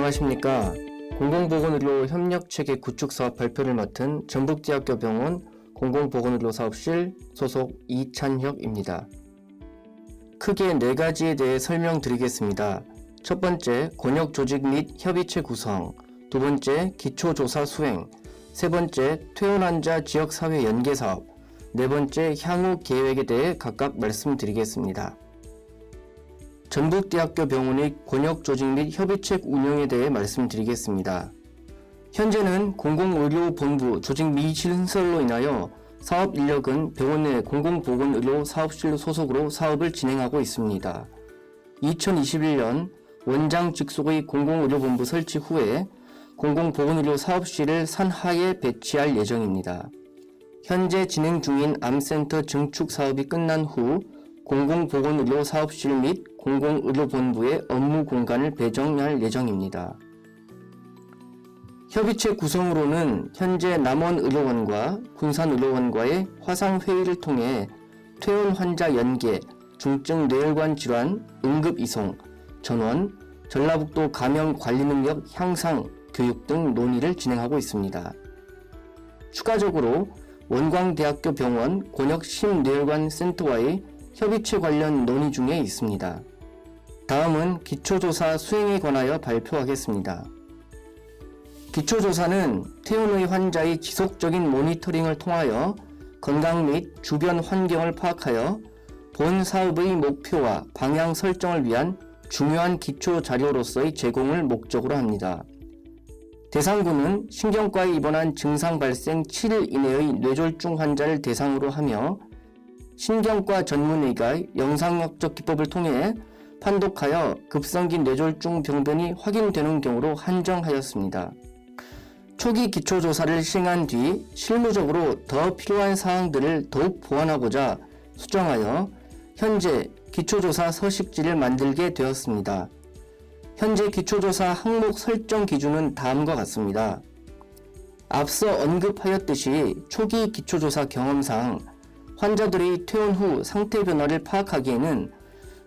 안녕하십니까. 공공보건의료 협력체계 구축사업 발표를 맡은 전북대학교 병원 공공보건의료사업실 소속 이찬혁입니다. 크게 4가지에 대해 설명드리겠습니다. 첫 번째, 권역조직 및 협의체 구성, 두 번째, 기초조사 수행, 세 번째, 퇴원환자 지역사회 연계사업, 네 번째, 향후 계획에 대해 각각 말씀드리겠습니다. 전북대학교 병원의 권역조직 및 협의책 운영에 대해 말씀드리겠습니다. 현재는 공공의료본부 조직 미신설로 인하여 사업 인력은 병원 내 공공보건의료 사업실 소속으로 사업을 진행하고 있습니다. 2021년 원장 직속의 공공의료본부 설치 후에 공공보건의료 사업실을 산하에 배치할 예정입니다. 현재 진행 중인 암센터 증축 사업이 끝난 후 공공보건의료 사업실 및 공공의료본부의 업무 공간을 배정할 예정입니다. 협의체 구성으로는 현재 남원의료원과 군산의료원과의 화상회의를 통해 퇴원 환자 연계, 중증 뇌혈관 질환, 응급이송, 전원, 전라북도 감염 관리 능력 향상, 교육 등 논의를 진행하고 있습니다. 추가적으로 원광대학교 병원 권역심뇌혈관 센터와의 협의체 관련 논의 중에 있습니다. 다음은 기초조사 수행에 관하여 발표하겠습니다. 기초조사는 퇴원의 환자의 지속적인 모니터링을 통하여 건강 및 주변 환경을 파악하여 본 사업의 목표와 방향 설정을 위한 중요한 기초 자료로서의 제공을 목적으로 합니다. 대상군은 신경과에 입원한 증상 발생 7일 이내의 뇌졸중 환자를 대상으로 하며 신경과 전문의가 영상학적 기법을 통해 판독하여 급성기 뇌졸중 병변이 확인되는 경우로 한정하였습니다. 초기 기초조사를 시행한 뒤 실무적으로 더 필요한 사항들을 더욱 보완하고자 수정하여 현재 기초조사 서식지를 만들게 되었습니다. 현재 기초조사 항목 설정 기준은 다음과 같습니다. 앞서 언급하였듯이 초기 기초조사 경험상 환자들의 퇴원 후 상태 변화를 파악하기에는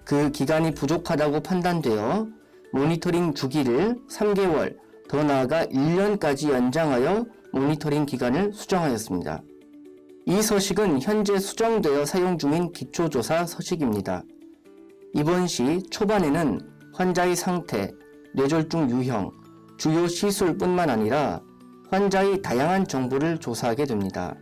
그 기간이 부족하다고 판단되어 모니터링 주기를 3개월, 더 나아가 1년까지 연장하여 모니터링 기간을 수정하였습니다. 이 서식은 현재 수정되어 사용 중인 기초조사 서식입니다. 입원 시 초반에는 환자의 상태, 뇌졸중 유형, 주요 시술뿐만 아니라 환자의 다양한 정보를 조사하게 됩니다.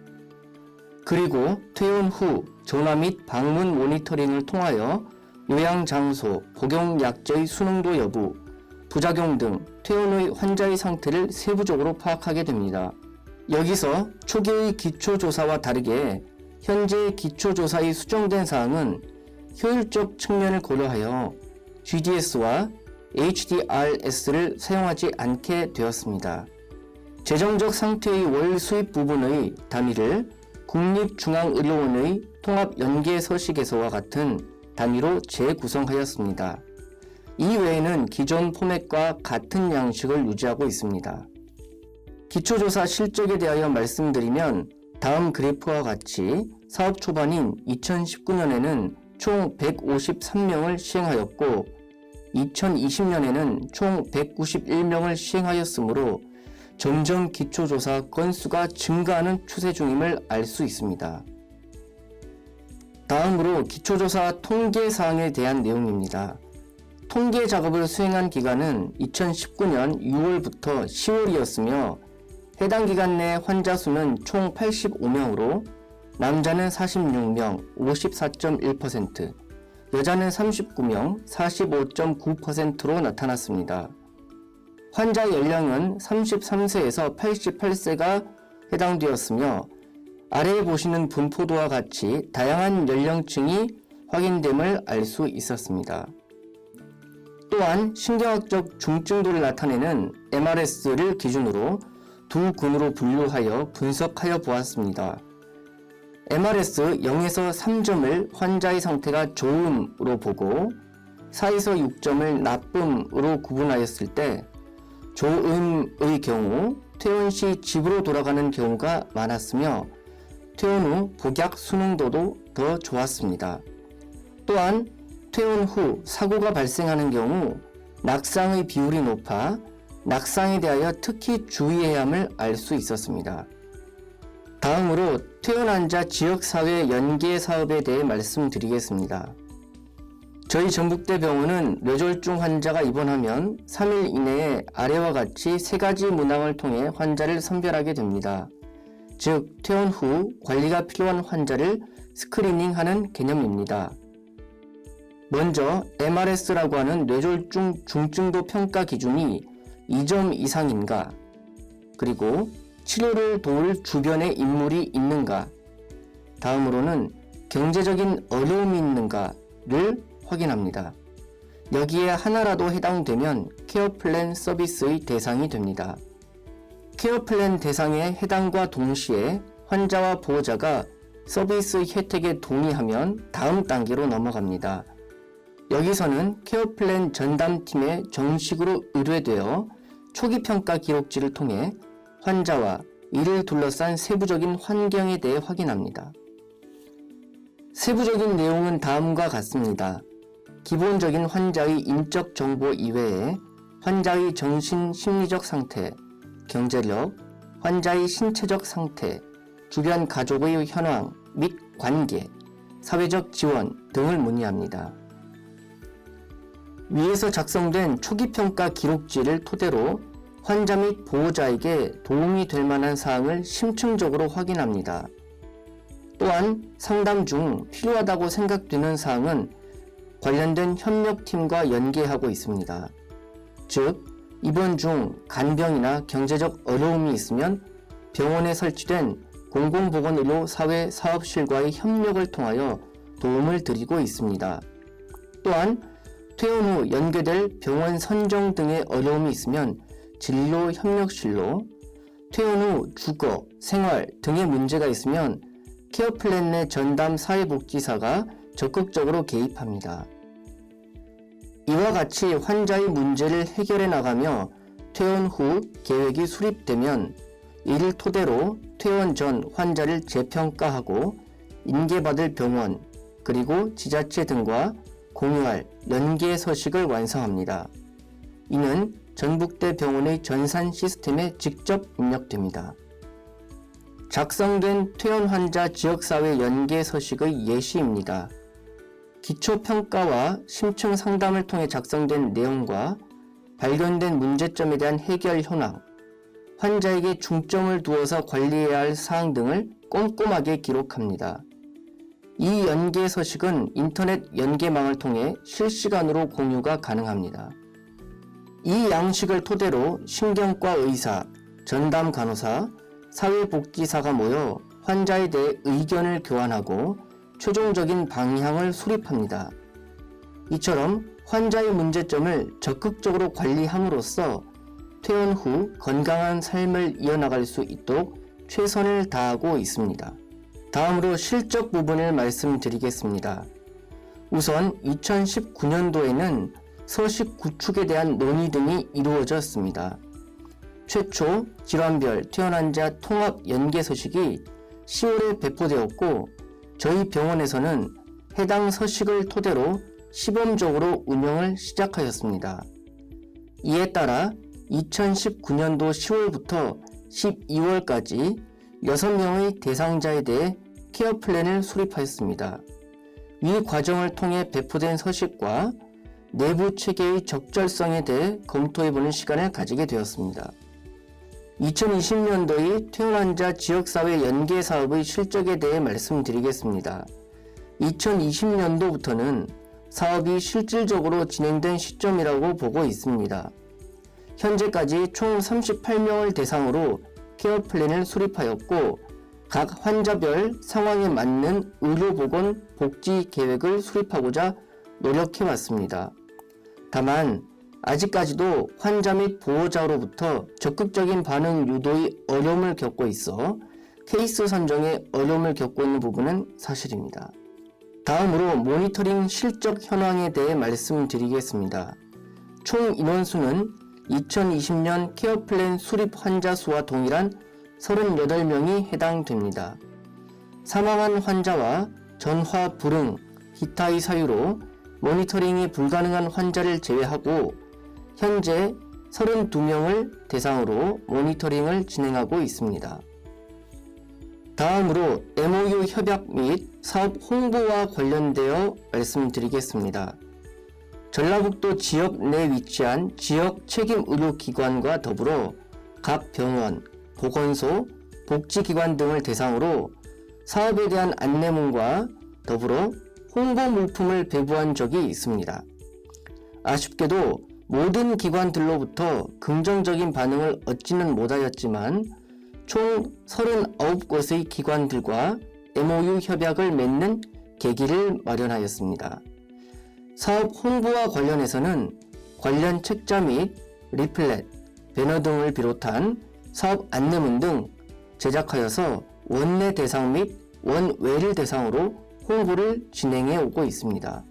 그리고 퇴원 후 전화 및 방문 모니터링을 통하여 요양장소, 복용약제의 수능도 여부, 부작용 등 퇴원 후 환자의 상태를 세부적으로 파악하게 됩니다. 여기서 초기의 기초조사와 다르게 현재 기초조사의 수정된 사항은 효율적 측면을 고려하여 GDS와 HDRS를 사용하지 않게 되었습니다. 재정적 상태의 월 수입 부분의 단위를 국립중앙의료원의 통합연계서식에서와 같은 단위로 재구성하였습니다. 이 외에는 기존 포맷과 같은 양식을 유지하고 있습니다. 기초조사 실적에 대하여 말씀드리면 다음 그래프와 같이 사업 초반인 2019년에는 총 153명을 시행하였고 2020년에는 총 191명을 시행하였으므로 점점 기초조사 건수가 증가하는 추세 중임을 알 수 있습니다. 다음으로 기초조사 통계사항에 대한 내용입니다. 통계 작업을 수행한 기간은 2019년 6월부터 10월이었으며 해당 기간 내 환자 수는 총 85명으로 남자는 46명, 54.1%, 여자는 39명, 45.9%로 나타났습니다. 환자 연령은 33세에서 88세가 해당되었으며 아래에 보시는 분포도와 같이 다양한 연령층이 확인됨을 알 수 있었습니다. 또한 신경학적 중증도를 나타내는 MRS를 기준으로 두 군으로 분류하여 분석하여 보았습니다. MRS 0에서 3점을 환자의 상태가 좋음으로 보고 4에서 6점을 나쁨으로 구분하였을 때 좋음의 경우 퇴원 시 집으로 돌아가는 경우가 많았으며 퇴원 후 복약 수능도도 더 좋았습니다. 또한 퇴원 후 사고가 발생하는 경우 낙상의 비율이 높아 낙상에 대하여 특히 주의해야 함을 알 수 있었습니다. 다음으로 퇴원 환자 지역사회 연계 사업에 대해 말씀드리겠습니다. 저희 전북대 병원은 뇌졸중 환자가 입원하면 3일 이내에 아래와 같이 3가지 문항을 통해 환자를 선별하게 됩니다. 즉, 퇴원 후 관리가 필요한 환자를 스크리닝하는 개념입니다. 먼저 MRS라고 하는 뇌졸중 중증도 평가 기준이 2점 이상인가, 그리고 치료를 도울 주변에 인물이 있는가, 다음으로는 경제적인 어려움이 있는가를 확인합니다. 여기에 하나라도 해당되면 케어플랜 서비스의 대상이 됩니다. 케어플랜 대상에 해당과 동시에 환자와 보호자가 서비스 혜택에 동의하면 다음 단계로 넘어갑니다. 여기서는 케어플랜 전담팀에 정식으로 의뢰되어 초기평가 기록지를 통해 환자와 이를 둘러싼 세부적인 환경에 대해 확인합니다. 세부적인 내용은 다음과 같습니다. 기본적인 환자의 인적 정보 이외에 환자의 정신 심리적 상태, 경제력, 환자의 신체적 상태, 주변 가족의 현황 및 관계, 사회적 지원 등을 문의합니다. 위에서 작성된 초기평가 기록지를 토대로 환자 및 보호자에게 도움이 될 만한 사항을 심층적으로 확인합니다. 또한 상담 중 필요하다고 생각되는 사항은 관련된 협력팀과 연계하고 있습니다. 즉, 입원 중 간병이나 경제적 어려움이 있으면 병원에 설치된 공공보건의료 사회사업실과의 협력을 통하여 도움을 드리고 있습니다. 또한 퇴원 후 연계될 병원 선정 등의 어려움이 있으면 진료협력실로, 퇴원 후 주거, 생활 등의 문제가 있으면 케어플랜 내 전담 사회복지사가 적극적으로 개입합니다. 이와 같이 환자의 문제를 해결해 나가며 퇴원 후 계획이 수립되면 이를 토대로 퇴원 전 환자를 재평가하고 인계받을 병원 그리고 지자체 등과 공유할 연계 서식을 완성합니다. 이는 전북대 병원의 전산 시스템에 직접 입력됩니다. 작성된 퇴원 환자 지역사회 연계 서식의 예시입니다. 기초평가와 심층 상담을 통해 작성된 내용과 발견된 문제점에 대한 해결 현황, 환자에게 중점을 두어서 관리해야 할 사항 등을 꼼꼼하게 기록합니다. 이 연계 서식은 인터넷 연계망을 통해 실시간으로 공유가 가능합니다. 이 양식을 토대로 신경과 의사, 전담 간호사, 사회복지사가 모여 환자에 대해 의견을 교환하고 최종적인 방향을 수립합니다. 이처럼 환자의 문제점을 적극적으로 관리함으로써 퇴원 후 건강한 삶을 이어나갈 수 있도록 최선을 다하고 있습니다. 다음으로 실적 부분을 말씀드리겠습니다. 우선 2019년도에는 서식 구축에 대한 논의 등이 이루어졌습니다. 최초 질환별 퇴원 환자 통합 연계 서식이 10월에 배포되었고 저희 병원에서는 해당 서식을 토대로 시범적으로 운영을 시작하였습니다. 이에 따라 2019년도 10월부터 12월까지 6명의 대상자에 대해 케어 플랜을 수립하였습니다. 이 과정을 통해 배포된 서식과 내부 체계의 적절성에 대해 검토해보는 시간을 가지게 되었습니다. 2020년도의 퇴원 환자 지역사회 연계 사업의 실적에 대해 말씀드리겠습니다. 2020년도부터는 사업이 실질적으로 진행된 시점이라고 보고 있습니다. 현재까지 총 38명을 대상으로 케어 플랜을 수립하였고 각 환자별 상황에 맞는 의료보건 복지 계획을 수립하고자 노력해왔습니다. 다만 아직까지도 환자 및 보호자로부터 적극적인 반응 유도의 어려움을 겪고 있어 케이스 선정에 어려움을 겪고 있는 부분은 사실입니다. 다음으로 모니터링 실적 현황에 대해 말씀드리겠습니다. 총 인원수는 2020년 케어 플랜 수립 환자 수와 동일한 38명이 해당됩니다. 사망한 환자와 전화 불응, 기타의 사유로 모니터링이 불가능한 환자를 제외하고 현재 32명을 대상으로 모니터링을 진행하고 있습니다. 다음으로 MOU 협약 및 사업 홍보와 관련되어 말씀드리겠습니다. 전라북도 지역 내 위치한 지역 책임 의료기관과 더불어 각 병원, 보건소, 복지기관 등을 대상으로 사업에 대한 안내문과 더불어 홍보 물품을 배부한 적이 있습니다. 아쉽게도 모든 기관들로부터 긍정적인 반응을 얻지는 못하였지만 총 39곳의 기관들과 MOU 협약을 맺는 계기를 마련하였습니다. 사업 홍보와 관련해서는 관련 책자 및 리플렛, 배너 등을 비롯한 사업 안내문 등 제작하여서 원내 대상 및 원외를 대상으로 홍보를 진행해 오고 있습니다.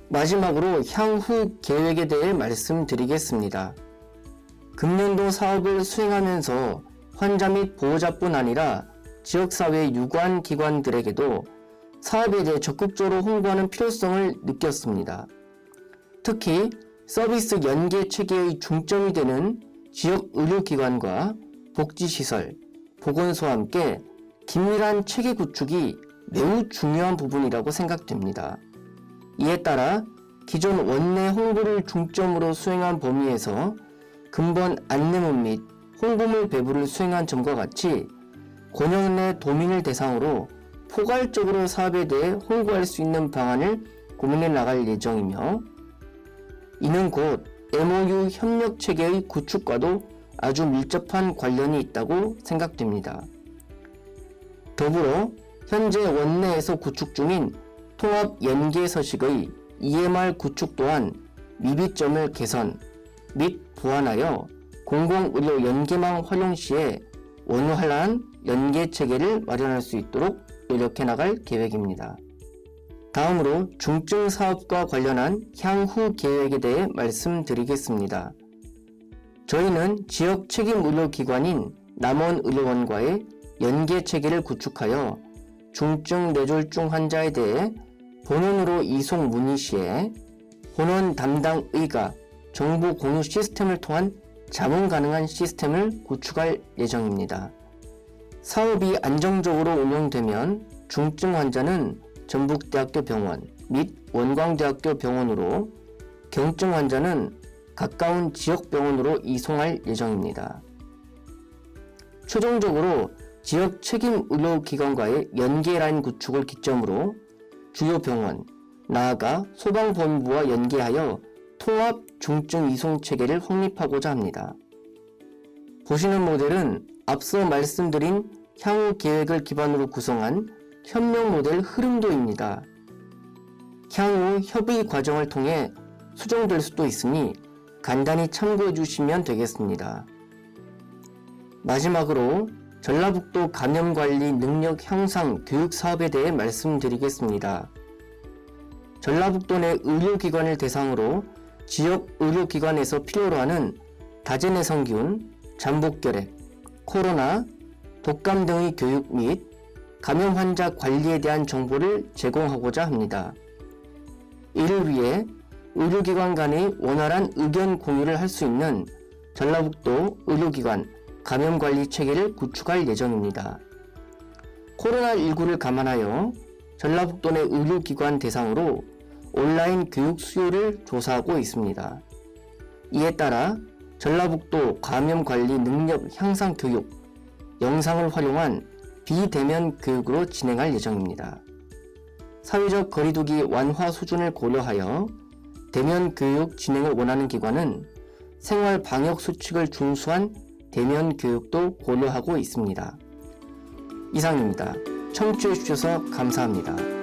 마지막으로 향후 계획에 대해 말씀드리겠습니다. 금년도 사업을 수행하면서 환자 및 보호자뿐 아니라 지역사회 유관 기관들에게도 사업에 대해 적극적으로 홍보하는 필요성을 느꼈습니다. 특히 서비스 연계 체계의 중점이 되는 지역 의료기관과 복지시설, 보건소와 함께 긴밀한 체계 구축이 매우 중요한 부분이라고 생각됩니다. 이에 따라 기존 원내 홍보를 중점으로 수행한 범위에서 근본 안내문 및 홍보물 배부를 수행한 점과 같이 권역 내 도민을 대상으로 포괄적으로 사업에 대해 홍보할 수 있는 방안을 고민해 나갈 예정이며 이는 곧 MOU 협력 체계의 구축과도 아주 밀접한 관련이 있다고 생각됩니다. 더불어 현재 원내에서 구축 중인 통합 연계 서식의 EMR 구축 또한 미비점을 개선 및 보완하여 공공의료 연계망 활용 시에 원활한 연계 체계를 마련할 수 있도록 노력해 나갈 계획입니다. 다음으로 중증 사업과 관련한 향후 계획에 대해 말씀드리겠습니다. 저희는 지역 책임 의료기관인 남원의료원과의 연계 체계를 구축하여 중증 뇌졸중 환자에 대해 본원으로 이송 문의 시에 본원 담당 의가 정보 공유 시스템을 통한 자문 가능한 시스템을 구축할 예정입니다. 사업이 안정적으로 운영되면 중증 환자는 전북대학교 병원 및 원광대학교 병원으로, 경증 환자는 가까운 지역병원으로 이송할 예정입니다. 최종적으로 지역 책임 의료기관과의 연계 라인 구축을 기점으로 주요 병원, 나아가 소방본부와 연계하여 통합 중증 이송 체계를 확립하고자 합니다. 보시는 모델은 앞서 말씀드린 향후 계획을 기반으로 구성한 협력 모델 흐름도입니다. 향후 협의 과정을 통해 수정될 수도 있으니 간단히 참고해 주시면 되겠습니다. 마지막으로 전라북도 감염관리 능력 향상 교육 사업에 대해 말씀드리겠습니다. 전라북도 내 의료기관을 대상으로 지역 의료기관에서 필요로 하는 다제내성균, 잠복결핵, 코로나, 독감 등의 교육 및 감염 환자 관리에 대한 정보를 제공하고자 합니다. 이를 위해 의료기관 간의 원활한 의견 공유를 할 수 있는 전라북도 의료기관 감염관리 체계를 구축할 예정입니다. 코로나19를 감안하여 전라북도 내 의료기관 대상으로 온라인 교육 수요를 조사하고 있습니다. 이에 따라 전라북도 감염관리 능력 향상 교육 영상을 활용한 비대면 교육으로 진행할 예정입니다. 사회적 거리두기 완화 수준을 고려하여 대면 교육 진행을 원하는 기관은 생활 방역 수칙을 준수한 대면 교육도 고려하고 있습니다. 이상입니다. 청취해 주셔서 감사합니다.